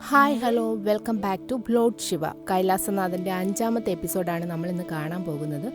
Hi hello welcome back to blood Shiva. കൈലാസനാഥൻ്റെ 5ാമത്തെ എപ്പിസോഡാണ് നമ്മളിന്ന് കാണാൻ പോകുന്നത്.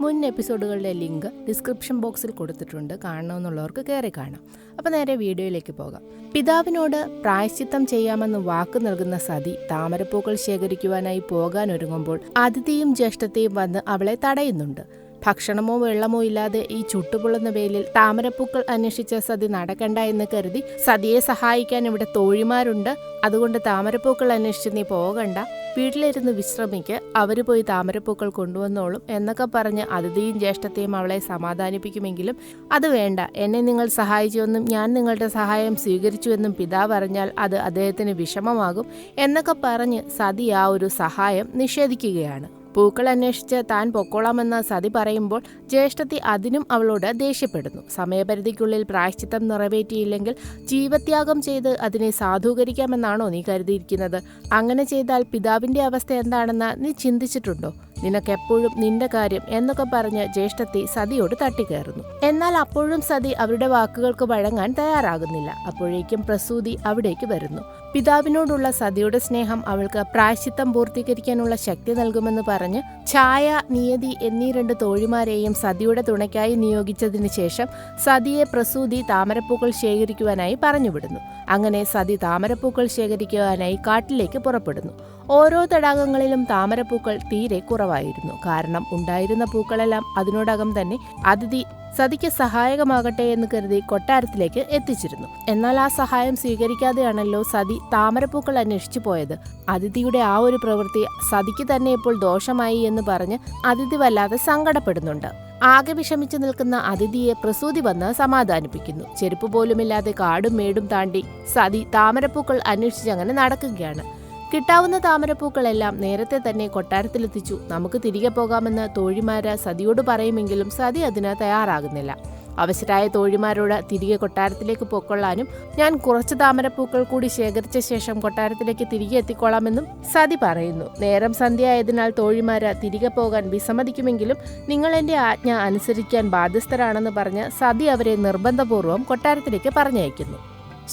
മുൻ എപ്പിസോഡുകളുടെ ലിങ്ക് ഡിസ്ക്രിപ്ഷൻ ബോക്സിൽ കൊടുത്തിട്ടുണ്ട്, കാണണമെന്നുള്ളവർക്ക് കയറി കാണാം. അപ്പോൾ നേരെ വീഡിയോയിലേക്ക് പോകാം. പിതാവിനോട് പ്രായശ്ചിത്തം ചെയ്യാമെന്ന് വാക്ക് നൽകുന്ന സതി താമരപ്പൂക്കൾ ശേഖരിക്കുവാനായി പോകാനൊരുങ്ങുമ്പോൾ അതിഥിയും ജ്യേഷ്ഠത്തെയും വന്ന് അവളെ തടയുന്നുണ്ട്. ഭക്ഷണമോ വെള്ളമോ ഇല്ലാതെ ഈ ചുട്ടുപൊള്ളുന്ന വെയിലിൽ താമരപ്പൂക്കൾ അന്വേഷിച്ച സതി നടക്കണ്ട എന്ന് കരുതി, സതിയെ സഹായിക്കാൻ ഇവിടെ തോഴിമാരുണ്ട്, അതുകൊണ്ട് താമരപ്പൂക്കൾ അന്വേഷിച്ച് നീ പോകണ്ട, വീട്ടിലിരുന്ന് വിശ്രമിക്ക്, അവര് പോയി താമരപ്പൂക്കൾ കൊണ്ടുവന്നോളും എന്നൊക്കെ പറഞ്ഞ് അതിഥിയും ജ്യേഷ്ഠത്തെയും അവളെ സമാധാനിപ്പിക്കുമെങ്കിലും അത് വേണ്ട, എന്നെ നിങ്ങൾ സഹായിച്ചുവെന്നും ഞാൻ നിങ്ങളുടെ സഹായം സ്വീകരിച്ചുവെന്നും പിതാവ് അറിഞ്ഞാൽ അത് അദ്ദേഹത്തിന് വിഷമമാകും എന്നൊക്കെ പറഞ്ഞ് സതി ആ ഒരു സഹായം നിഷേധിക്കുകയാണ്. പൂക്കൾ അന്വേഷിച്ച് താൻ പൊക്കോളാമെന്ന് സതി പറയുമ്പോൾ ജ്യേഷ്ഠത്തി അതിനും അവളോട് ദേഷ്യപ്പെടുന്നു. സമയപരിധിക്കുള്ളിൽ പ്രായശ്ചിത്തം നിറവേറ്റിയില്ലെങ്കിൽ ജീവത്യാഗം ചെയ്ത് അതിനെ സാധൂകരിക്കാമെന്നാണോ നീ കരുതിയിരിക്കുന്നത്? അങ്ങനെ ചെയ്താൽ പിതാവിന്റെ അവസ്ഥ എന്താണെന്ന് നീ ചിന്തിച്ചിട്ടുണ്ടോ? നിനക്കെപ്പോഴും നിന്റെ കാര്യം എന്നൊക്കെ പറഞ്ഞ് ജ്യേഷ്ഠത്തി സതിയോട് തട്ടിക്കയറുന്നു. എന്നാൽ അപ്പോഴും സതി അവരുടെ വാക്കുകൾക്ക് വഴങ്ങാൻ തയ്യാറാകുന്നില്ല. അപ്പോഴേക്കും പ്രസൂതി അവിടേക്ക് വരുന്നു. പിതാവിനോടുള്ള സതിയുടെ സ്നേഹം അവൾക്ക് പ്രായശ്ചിത്തം പൂർത്തീകരിക്കാനുള്ള ശക്തി നൽകുമെന്ന് പറഞ്ഞ് ഛായ, നിയതി എന്നീ 2 തോഴിമാരെയും സതിയുടെ തുണയ്ക്കായി നിയോഗിച്ചതിന് ശേഷം സതിയെ പ്രസൂതി താമരപ്പൂക്കൾ ശേഖരിക്കുവാനായി പറഞ്ഞുവിടുന്നു. അങ്ങനെ സതി താമരപ്പൂക്കൾ ശേഖരിക്കുവാനായി കാട്ടിലേക്ക് പുറപ്പെടുന്നു. ഓരോ തടാകങ്ങളിലും താമരപ്പൂക്കൾ തീരെ കുറവായിരുന്നു. കാരണം ഉണ്ടായിരുന്ന പൂക്കളെല്ലാം അതിനോടകം തന്നെ അതിഥി സതിക്ക് സഹായകമാകട്ടെ എന്ന് കരുതി കൊട്ടാരത്തിലേക്ക് എത്തിച്ചിരുന്നു. എന്നാൽ ആ സഹായം സ്വീകരിക്കാതെയാണല്ലോ സതി താമരപ്പൂക്കൾ അന്വേഷിച്ചു പോയത്. അതിഥിയുടെ ആ ഒരു പ്രവൃത്തി സതിക്ക് തന്നെ ഇപ്പോൾ ദോഷമായി എന്ന് പറഞ്ഞ് അതിഥി വല്ലാതെ സങ്കടപ്പെടുന്നുണ്ട്. ആകെ വിഷമിച്ചു നിൽക്കുന്ന അതിഥിയെ പ്രസൂതി വന്ന് സമാധാനിപ്പിക്കുന്നു. ചെരുപ്പ് പോലുമില്ലാതെ കാടും മേടും താണ്ടി സതി താമരപ്പൂക്കൾ അന്വേഷിച്ചങ്ങനെ നടക്കുകയാണ്. കിട്ടാവുന്ന താമരപ്പൂക്കളെല്ലാം നേരത്തെ തന്നെ കൊട്ടാരത്തിലെത്തിച്ചു. നമുക്ക് തിരികെ പോകാമെന്ന് തോഴിമാര് സതിയോട് പറയുമെങ്കിലും സതി അതിന് തയ്യാറാകുന്നില്ല. അവശരായ തോഴിമാരോട് തിരികെ കൊട്ടാരത്തിലേക്ക് പൊക്കൊള്ളാനും ഞാൻ കുറച്ച് താമരപ്പൂക്കൾ കൂടി ശേഖരിച്ച ശേഷം കൊട്ടാരത്തിലേക്ക് തിരികെ എത്തിക്കൊള്ളാമെന്നും സതി പറയുന്നു. നേരം സന്ധ്യയായതിനാൽ തോഴിമാര് തിരികെ പോകാൻ വിസമ്മതിക്കുമെങ്കിലും നിങ്ങൾ എന്റെ ആജ്ഞ അനുസരിക്കാൻ ബാധ്യസ്ഥരാണെന്ന് പറഞ്ഞ് സതി അവരെ നിർബന്ധപൂർവ്വം കൊട്ടാരത്തിലേക്ക് പറഞ്ഞയക്കുന്നു.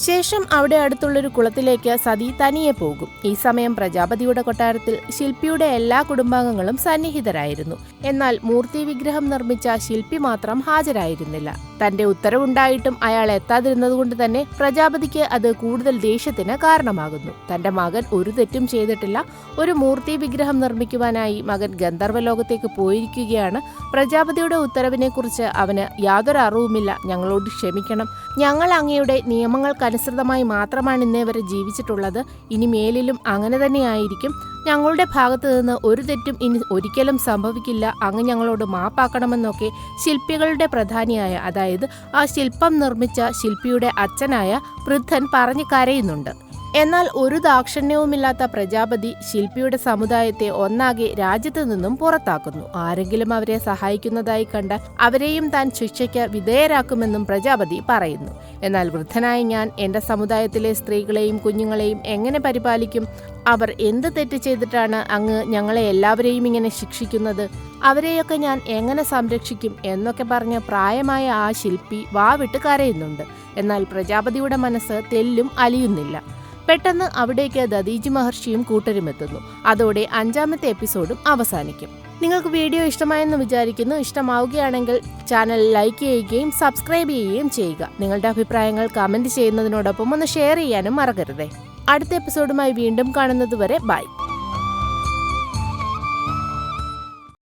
ശേഷം അവിടെ അടുത്തുള്ളൊരു കുളത്തിലേക്ക് സതി തനിയെ പോകും. ഈ സമയം പ്രജാപതിയുടെ കൊട്ടാരത്തിൽ ശില്പിയുടെ എല്ലാ കുടുംബാംഗങ്ങളും സന്നിഹിതരായിരുന്നു. എന്നാൽ മൂർത്തി വിഗ്രഹം നിർമ്മിച്ച ശില്പി മാത്രം ഹാജരായിരുന്നില്ല. തന്റെ ഉത്തരവുണ്ടായിട്ടും അയാൾ എത്താതിരുന്നതുകൊണ്ട് തന്നെ പ്രജാപതിക്ക് അത് കൂടുതൽ ദേഷ്യത്തിന് കാരണമാകുന്നു. തന്റെ മകൻ ഒരു തെറ്റും ചെയ്തിട്ടില്ല. ഒരു മൂർത്തി വിഗ്രഹം നിർമ്മിക്കുവാനായി മകൻ ഗന്ധർവലോകത്തേക്ക് പോയിരിക്കുകയാണ്. പ്രജാപതിയുടെ ഉത്തരവിനെ കുറിച്ച് അവന് യാതൊരു അറിവുമില്ല. ഞങ്ങളോട് ക്ഷമിക്കണം. ഞങ്ങൾ അങ്ങയുടെ നിയമങ്ങൾക്കനുസൃതമായി മാത്രമാണ് ഇന്നേ വരെ ജീവിച്ചിട്ടുള്ളത്. ഇനി മേലിലും അങ്ങനെ തന്നെയായിരിക്കും. ഞങ്ങളുടെ ഭാഗത്തു നിന്ന് ഒരു തെറ്റും ഇനി ഒരിക്കലും സംഭവിക്കില്ല. അങ്ങ് ഞങ്ങളോട് മാപ്പാക്കണമെന്നൊക്കെ ശില്പികളുടെ പ്രധാനിയായ, അതായത് ആ ശില്പം നിർമ്മിച്ച ശില്പിയുടെ അച്ഛനായ വൃദ്ധൻ പറഞ്ഞു കരയുന്നുണ്ട്. എന്നാൽ ഒരു ദാക്ഷിണ്യവുമില്ലാത്ത പ്രജാപതി ശില്പിയുടെ സമുദായത്തെ ഒന്നാകെ രാജ്യത്തു നിന്നും പുറത്താക്കുന്നു. ആരെങ്കിലും അവരെ സഹായിക്കുന്നതായി കണ്ടാൽ അവരെയും താൻ ശിക്ഷയ്ക്ക് വിധേയരാക്കുമെന്നും പ്രജാപതി പറയുന്നു. എന്നാൽ വൃദ്ധനായ ഞാൻ എന്റെ സമുദായത്തിലെ സ്ത്രീകളെയും കുഞ്ഞുങ്ങളെയും എങ്ങനെ പരിപാലിക്കും? അവർ എന്ത് തെറ്റ് ചെയ്തിട്ടാണ് അങ്ങ് ഞങ്ങളെ എല്ലാവരെയും ഇങ്ങനെ ശിക്ഷിക്കുന്നത്? അവരെയൊക്കെ ഞാൻ എങ്ങനെ സംരക്ഷിക്കും എന്നൊക്കെ പറഞ്ഞ് പ്രായമായ ആ ശില്പി വാവിട്ട് കരയുന്നുണ്ട്. എന്നാൽ പ്രജാപതിയുടെ മനസ്സ് തെല്ലും അലിയുന്നില്ല. പെട്ടെന്ന് അവിടേക്ക് ദദീജി മഹർഷിയും കൂട്ടരുമെത്തുന്നു. അതോടെ 5ാമത്തെ എപ്പിസോഡും അവസാനിക്കും. നിങ്ങൾക്ക് വീഡിയോ ഇഷ്ടമായെന്ന് വിചാരിക്കുന്നു. ഇഷ്ടമാവുകയാണെങ്കിൽ ചാനൽ ലൈക്ക് ചെയ്യുകയും സബ്സ്ക്രൈബ് ചെയ്യുകയും ചെയ്യുക. നിങ്ങളുടെ അഭിപ്രായങ്ങൾ കമന്റ് ചെയ്യുന്നതിനോടൊപ്പം ഒന്ന് ഷെയർ ചെയ്യാനും മറക്കരുതേ. അടുത്ത എപ്പിസോഡുമായി വീണ്ടും കാണുന്നത് വരെ ബൈ.